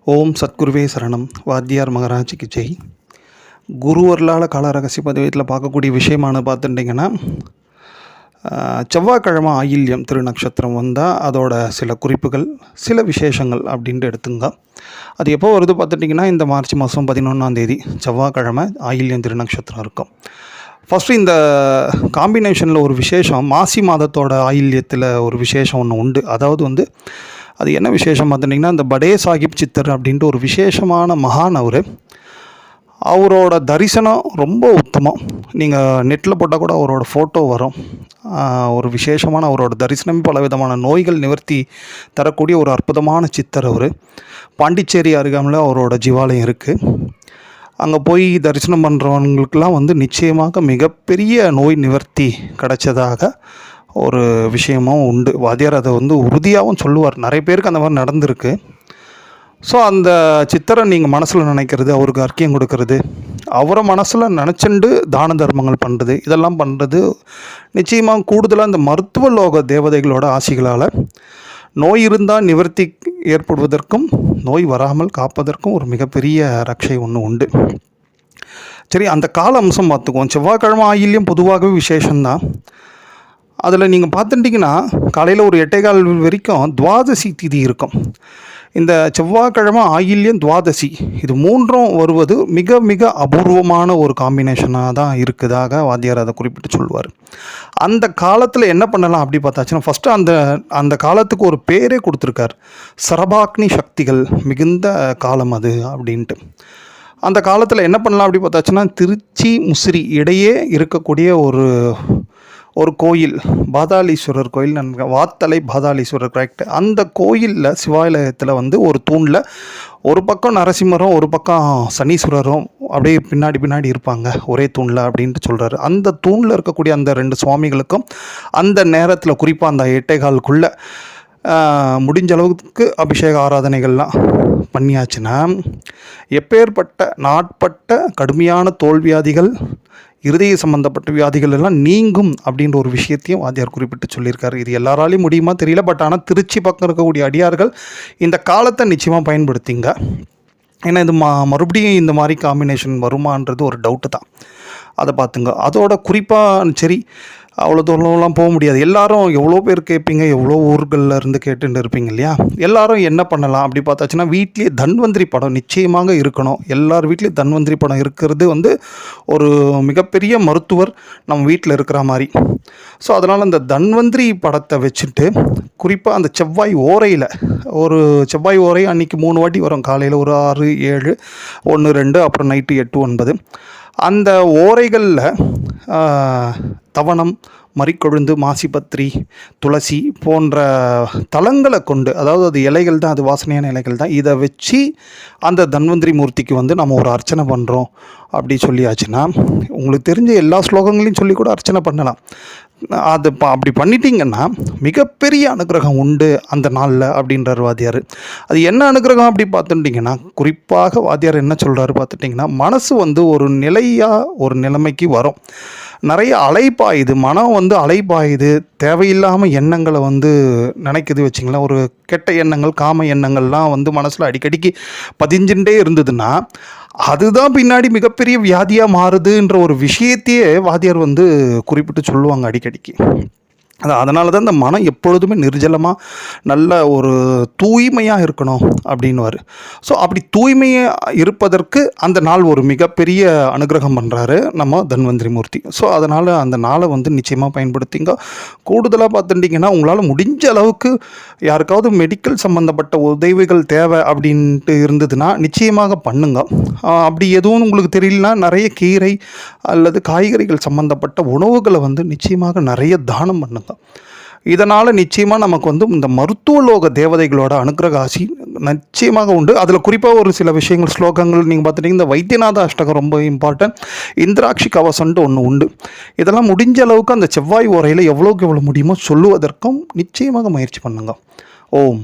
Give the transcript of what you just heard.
ஓம் சத்குருவே சரணம். வாத்தியார் மகராஜிக்கு ஜெய். குருவர்களால் கால ரகசிய பதிவத்தில் பார்க்கக்கூடிய விஷயமானு பார்த்துட்டிங்கன்னா, செவ்வாய்க்கிழமை ஆயில்யம் திருநக்ஷத்திரம் வந்தால் அதோட சில குறிப்புகள், சில விசேஷங்கள் அப்படின்ட்டு எடுத்துங்க. அது எப்போ வருது பார்த்துட்டிங்கன்னா, இந்த மார்ச் மாதம் 11ஆம் செவ்வாய்க்கிழமை ஆயில்யம் திருநக்ஷத்திரம் இருக்கும். ஃபஸ்ட்டு இந்த காம்பினேஷனில் ஒரு விசேஷம், மாசி மாதத்தோட ஆயில்யத்தில் ஒரு விசேஷம் ஒன்று உண்டு. அதாவது அது என்ன விசேஷம் பார்த்துட்டிங்கன்னா, இந்த படே சாஹிப் சித்தர் அப்படின்ட்டு ஒரு விசேஷமான மகான். அவரோட தரிசனம் ரொம்ப உத்தமம். நீங்கள் நெட்டில் போட்டால் கூட அவரோட ஃபோட்டோ வரும். ஒரு விசேஷமான அவரோட தரிசனம் பல விதமான நோய்கள் நிவர்த்தி தரக்கூடிய ஒரு அற்புதமான சித்தர். பாண்டிச்சேரி அருகாமையில் அவரோட ஜீவாலயம் இருக்குது. அங்கே போய் தரிசனம் பண்ணுறவங்களுக்கெல்லாம் நிச்சயமாக மிகப்பெரிய நோய் நிவர்த்தி கிடைச்சதாக ஒரு விஷயமும் உண்டு. வாத்தியார் அதை உறுதியாகவும் சொல்லுவார். நிறைய பேருக்கு அந்த மாதிரி நடந்திருக்கு. ஸோ அந்த சித்தரை நீங்கள் மனசில் நினைக்கிறது, அவருக்கு அர்க்கியம் கொடுக்கறது, அவரை மனசில் நினச்சிண்டு தான தர்மங்கள் பண்ணுறது, இதெல்லாம் பண்ணுறது நிச்சயமாக கூடுதலாக இந்த மருத்துவ லோக தேவதைகளோட ஆசிகளால் நோய் இருந்தால் நிவர்த்தி ஏற்படுவதற்கும் நோய் வராமல் காப்பதற்கும் ஒரு மிகப்பெரிய ரட்சை ஒன்று உண்டு. சரி, அந்த கால அம்சம் பார்த்துக்குவோம். செவ்வாய்க்கிழமை ஆயில்யம் பொதுவாகவே விசேஷம்தான். அதில் நீங்கள் பார்த்துட்டிங்கன்னா காலையில் ஒரு 8:15 வரைக்கும் துவாதசி திதி இருக்கும். இந்த செவ்வாய்க்கிழமை ஆயில்யம் துவாதசி இது மூன்றும் வருவது மிக மிக அபூர்வமான ஒரு காம்பினேஷனாக தான் இருக்குதாக வாத்தியார் அதை குறிப்பிட்டு சொல்லுவார். அந்த காலத்தில் என்ன பண்ணலாம் அப்படி பார்த்தாச்சுன்னா, ஃபஸ்ட்டு அந்த காலத்துக்கு ஒரு பேரே கொடுத்துருக்கார், சரபாக்னி சக்திகள் மிகுந்த காலம் அது அப்படின்ட்டு. அந்த காலத்தில் என்ன பண்ணலாம் அப்படி பார்த்தாச்சுன்னா, திருச்சி முசிறி இடையே இருக்கக்கூடிய ஒரு கோயில், பாதாளீஸ்வரர் கோயில், வாத்தலை பாதாளீஸ்வரர் கரெக்ட். அந்த கோயிலில் சிவாலயத்தில் ஒரு தூணில் ஒரு பக்கம் நரசிம்மரும் ஒரு பக்கம் சனீஸ்வரரும் அப்படியே பின்னாடி இருப்பாங்க ஒரே தூணில் அப்படின்ட்டு சொல்கிறாரு. அந்த தூணில் இருக்கக்கூடிய அந்த 2 சுவாமிகளுக்கும் அந்த நேரத்தில் குறிப்பாக அந்த 8:15க்குள்ளே முடிஞ்ச அளவுக்கு அபிஷேக ஆராதனைகள்லாம் பண்ணியாச்சுன்னா, எப்பேற்பட்ட நாட்பட்ட கடுமையான தோல்வியாதிகள், இருதய சம்பந்தப்பட்ட வியாதிகள் எல்லாம் நீங்கும் அப்படின்ற ஒரு விஷயத்தையும் வாத்தியார் குறிப்பிட்டு சொல்லியிருக்காரு. இது எல்லாராலையும் முடியுமா தெரியல, பட் ஆனால் திருச்சி பக்கம் இருக்கக்கூடிய அடியார்கள் இந்த காலத்தை நிச்சயமாக பயன்படுத்திங்க. ஏன்னா இது மறுபடியும் இந்த மாதிரி காம்பினேஷன் வருமானது ஒரு டவுட்டு தான். அதை பார்த்துங்க. அதோட குறிப்பாக சரி, அவ்வளோ தூரம்லாம் போக முடியாது. எல்லாரும் எவ்வளோ பேர் கேட்பீங்க, எவ்வளோ ஊர்களில் இருந்து கேட்டுட்டு இருப்பீங்க இல்லையா? எல்லாரும் என்ன பண்ணலாம் அப்படி பார்த்தாச்சுன்னா, வீட்லேயே தன்வந்திரி படம் நிச்சயமாக இருக்கணும். எல்லார் வீட்லேயும் தன்வந்திரி படம் இருக்கிறது ஒரு மிகப்பெரிய மருத்துவர் நம்ம வீட்டில் இருக்கிற மாதிரி. ஸோ அதனால் அந்த தன்வந்திரி படத்தை வச்சுட்டு, குறிப்பாக அந்த செவ்வாய் ஓரை அன்றைக்கி 3 வாட்டி வரும். காலையில் ஒரு 6, 7, 1, 2, அப்புறம் நைட்டு 8, 9. அந்த ஓரைகளில் தவணம், மறிக்கொழுந்து, மாசிபத்திரி, துளசி போன்ற தலங்களை கொண்டு, அதாவது அது இலைகள் தான், அது வாசனையான இலைகள் தான், இதை வச்சு அந்த தன்வந்திரி மூர்த்திக்கு நம்ம ஒரு அர்ச்சனை பண்ணுறோம் அப்படி சொல்லியாச்சுன்னா, உங்களுக்கு தெரிஞ்ச எல்லா ஸ்லோகங்களையும் சொல்லி கூட அர்ச்சனை பண்ணலாம். அது அப்படி பண்ணிட்டீங்கன்னா மிகப்பெரிய அனுகிரகம் உண்டு அந்த நாளில் அப்படின்றார் வாத்தியார். அது என்ன அனுகிரகம் அப்படி பார்த்துட்டிங்கன்னா, குறிப்பாக வாத்தியார் என்ன சொல்கிறாரு பார்த்துட்டிங்கன்னா, மனசு ஒரு ஒரு நிலைமைக்கு வரும். நிறைய அலைப்பாயுது, மனம் அலைப்பாயுது, தேவையில்லாமல் எண்ணங்களை நினைக்குது வச்சிங்களேன். ஒரு கெட்ட எண்ணங்கள், காம எண்ணங்கள்லாம் மனசில் அடிக்கடிக்கு பதிஞ்சுட்டே இருந்ததுன்னா, அதுதான் பின்னாடி மிகப்பெரிய வியாதியாக மாறுதுன்ற ஒரு விஷயத்தையே வாத்தியார் குறிப்பிட்டு சொல்லுவாங்க அடிக்கடிக்கு. அதனால தான் இந்த மனம் எப்பொழுதுமே நிர்ஜலமாக நல்ல ஒரு தூய்மையாக இருக்கணும் அப்படின்வார். ஸோ அப்படி தூய்மையாக இருப்பதற்கு அந்த நாள் ஒரு மிகப்பெரிய அனுகிரகம் பண்ணுறாரு நம்ம தன்வந்திரி மூர்த்தி. ஸோ அதனால் அந்த நாளை நிச்சயமாக பயன்படுத்திங்க. கூடுதலாக பார்த்துட்டிங்கன்னா, உங்களால் முடிஞ்ச அளவுக்கு யாருக்காவது மெடிக்கல் சம்மந்தப்பட்ட உதவிகள் தேவை அப்படின்ட்டு இருந்ததுன்னா நிச்சயமாக பண்ணுங்க. அப்படி எதுவும் உங்களுக்கு தெரியலனா, நிறைய கீரை அல்லது காய்கறிகள் சம்மந்தப்பட்ட உணவுகளை நிச்சயமாக நிறைய தானம் பண்ணுங்க. இதனால் நிச்சயமாக நமக்கு இந்த மருத்துவ லோக தேவதைகளோட அனுக்கிரக ஆசி நிச்சயமாக உண்டு. அதில் குறிப்பாக ஒரு சில விஷயங்கள், ஸ்லோகங்கள் நீங்கள் பார்த்துட்டிங்க, இந்த வைத்தியநாத அஷ்டகம் ரொம்ப இம்பார்ட்டன்ட். இந்திராட்சி கவசம்ன்ட்டு ஒன்று உண்டு. இதெல்லாம் முடிஞ்ச அளவுக்கு அந்த செவ்வாய் ஓரையில் எவ்வளோக்கு எவ்வளோ முடியுமோ சொல்லுவதற்கும் நிச்சயமாக முயற்சி பண்ணுங்க. ஓம்.